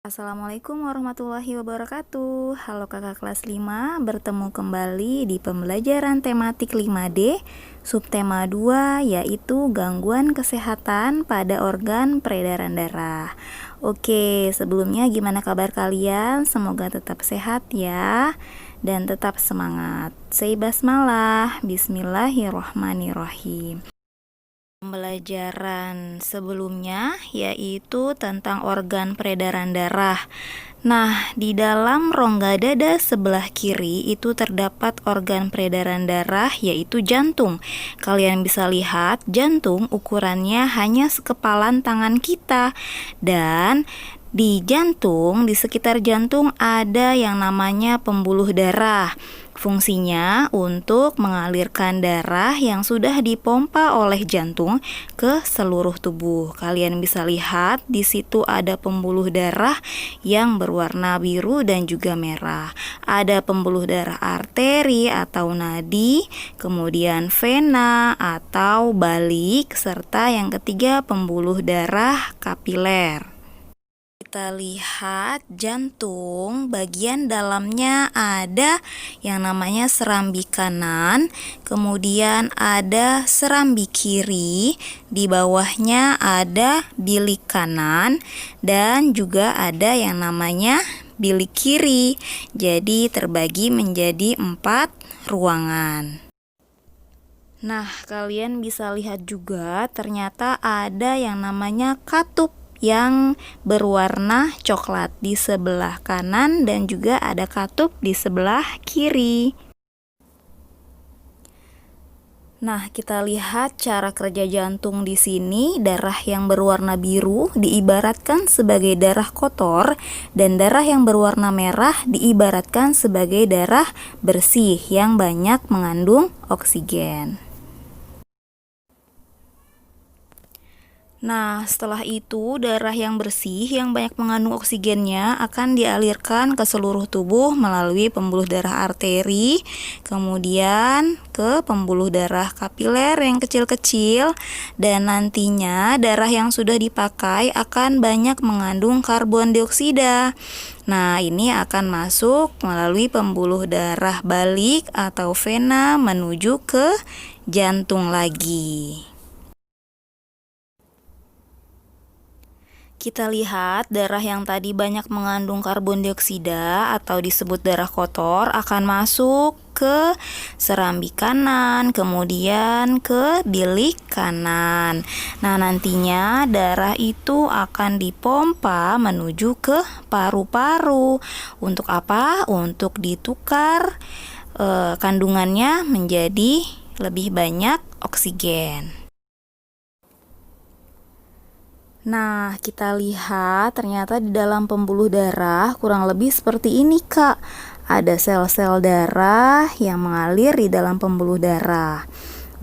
Assalamualaikum warahmatullahi wabarakatuh. Halo kakak kelas 5, bertemu kembali di pembelajaran tematik 5D, subtema 2 yaitu gangguan kesehatan pada organ peredaran darah. Oke, sebelumnya gimana kabar kalian? Semoga tetap sehat ya dan tetap semangat. Say basmalah, bismillahirrohmanirrohim. Pembelajaran sebelumnya yaitu tentang organ peredaran darah. Nah, di dalam rongga dada sebelah kiri itu terdapat organ peredaran darah yaitu jantung. Kalian bisa lihat jantung ukurannya hanya sekepalan tangan kita. Dan di jantung, di sekitar jantung ada yang namanya pembuluh darah. Fungsinya untuk mengalirkan darah yang sudah dipompa oleh jantung ke seluruh tubuh. Kalian bisa lihat di situ ada pembuluh darah yang berwarna biru dan juga merah. Ada pembuluh darah arteri atau nadi, kemudian vena atau balik, serta yang ketiga pembuluh darah kapiler. Kita lihat jantung, bagian dalamnya ada yang namanya serambi kanan, kemudian ada serambi kiri, di bawahnya ada bilik kanan, dan juga ada yang namanya bilik kiri. Jadi terbagi menjadi 4 ruangan. Nah, kalian bisa lihat juga ternyata ada yang namanya katup yang berwarna coklat di sebelah kanan dan juga ada katup di sebelah kiri. Nah, kita lihat cara kerja jantung di sini. Darah yang berwarna biru diibaratkan sebagai darah kotor dan darah yang berwarna merah diibaratkan sebagai darah bersih yang banyak mengandung oksigen. Nah, setelah itu darah yang bersih yang banyak mengandung oksigennya akan dialirkan ke seluruh tubuh melalui pembuluh darah arteri, kemudian ke pembuluh darah kapiler yang kecil-kecil, dan nantinya darah yang sudah dipakai akan banyak mengandung karbon dioksida. Nah, ini akan masuk melalui pembuluh darah balik atau vena menuju ke jantung lagi. Kita lihat darah yang tadi banyak mengandung karbon dioksida atau disebut darah kotor akan masuk ke serambi kanan, kemudian ke bilik kanan. Nah, nantinya darah itu akan dipompa menuju ke paru-paru. Untuk apa? Untuk ditukar kandungannya menjadi lebih banyak oksigen. Nah, kita lihat ternyata di dalam pembuluh darah kurang lebih seperti ini, Kak. Ada sel-sel darah yang mengalir di dalam pembuluh darah.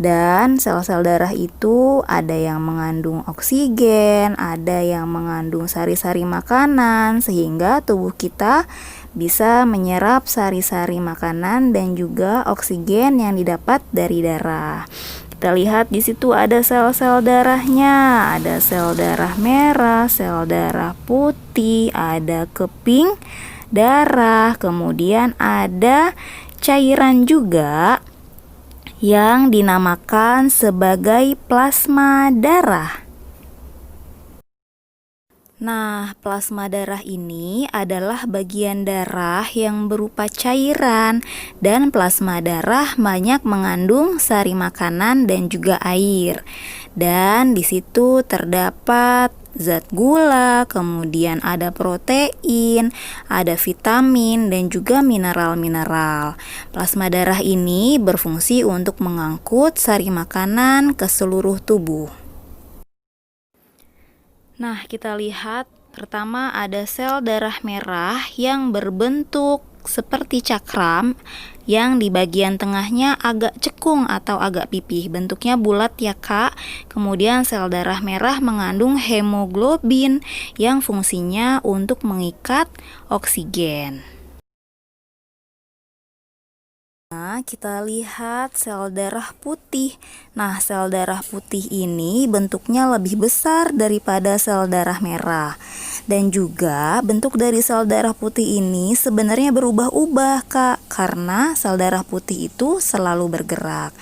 Dan sel-sel darah itu ada yang mengandung oksigen, ada yang mengandung sari-sari makanan, sehingga tubuh kita bisa menyerap sari-sari makanan dan juga oksigen yang didapat dari darah. Kita lihat di situ ada sel-sel darahnya, ada sel darah merah, sel darah putih, ada keping darah, kemudian ada cairan juga yang dinamakan sebagai plasma darah. Nah, plasma darah ini adalah bagian darah yang berupa cairan, dan plasma darah banyak mengandung sari makanan dan juga air. Dan di situ terdapat zat gula, kemudian ada protein, ada vitamin, dan juga mineral-mineral. Plasma darah ini berfungsi untuk mengangkut sari makanan ke seluruh tubuh. Nah, kita lihat pertama ada sel darah merah yang berbentuk seperti cakram, yang di bagian tengahnya agak cekung atau agak pipih. Bentuknya bulat ya, Kak. Kemudian sel darah merah mengandung hemoglobin yang fungsinya untuk mengikat oksigen. Nah, kita lihat sel darah putih. Nah, sel darah putih ini bentuknya lebih besar daripada sel darah merah. Dan juga bentuk dari sel darah putih ini sebenarnya berubah-ubah, Kak, karena sel darah putih itu selalu bergerak.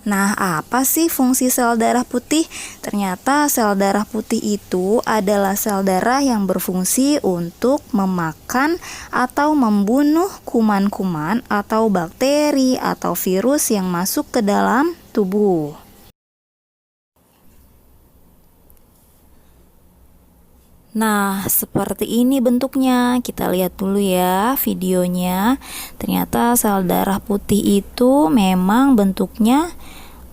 Nah, apa sih fungsi sel darah putih? Ternyata sel darah putih itu adalah sel darah yang berfungsi untuk memakan atau membunuh kuman-kuman atau bakteri atau virus yang masuk ke dalam tubuh. Nah, seperti ini bentuknya. Kita lihat dulu ya videonya. Ternyata sel darah putih itu memang bentuknya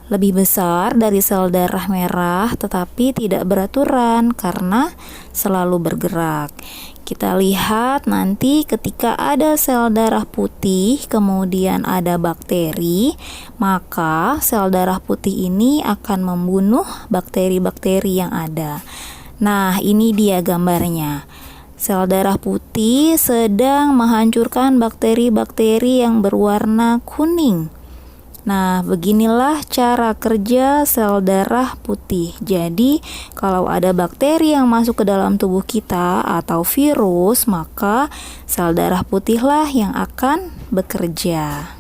lebih besar dari sel darah merah, tetapi tidak beraturan karena selalu bergerak. Kita lihat nanti ketika ada sel darah putih, kemudian ada bakteri, maka sel darah putih ini akan membunuh bakteri-bakteri yang ada. Nah, ini dia gambarnya. Sel darah putih sedang menghancurkan bakteri-bakteri yang berwarna kuning. Nah, beginilah cara kerja sel darah putih. Jadi, kalau ada bakteri yang masuk ke dalam tubuh kita atau virus, maka sel darah putihlah yang akan bekerja.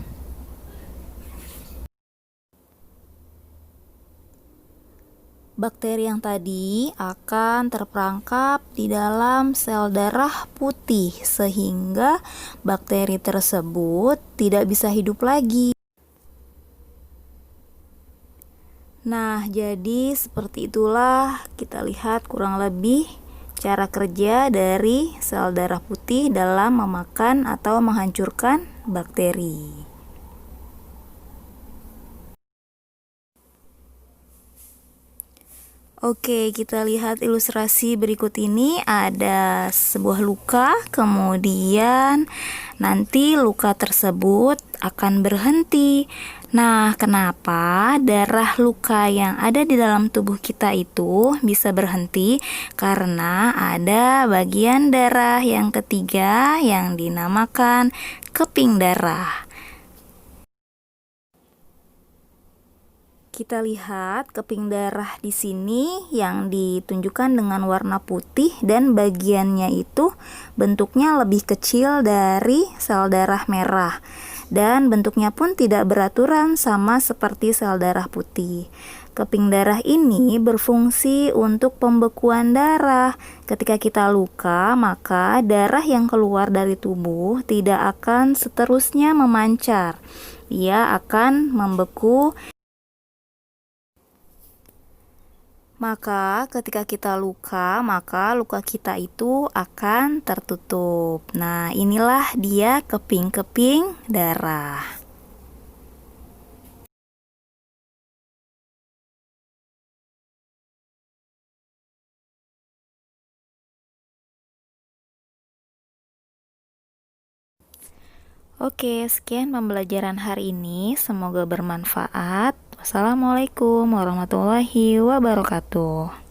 Bakteri yang tadi akan terperangkap di dalam sel darah putih sehingga bakteri tersebut tidak bisa hidup lagi. Nah, jadi seperti itulah kita lihat kurang lebih cara kerja dari sel darah putih dalam memakan atau menghancurkan bakteri. Oke, kita lihat ilustrasi berikut ini. Ada sebuah luka, kemudian nanti luka tersebut akan berhenti. Nah, kenapa darah luka yang ada di dalam tubuh kita itu bisa berhenti? Karena ada bagian darah yang ketiga yang dinamakan keping darah. Kita lihat keping darah di sini yang ditunjukkan dengan warna putih dan bagiannya itu bentuknya lebih kecil dari sel darah merah dan bentuknya pun tidak beraturan sama seperti sel darah putih. Keping darah ini berfungsi untuk pembekuan darah. Ketika kita luka, maka darah yang keluar dari tubuh tidak akan seterusnya memancar. Ia akan membeku. Maka ketika kita luka, maka luka kita itu akan tertutup. Nah, inilah dia keping-keping darah. Oke, sekian pembelajaran hari ini. Semoga bermanfaat. Wassalamualaikum warahmatullahi wabarakatuh.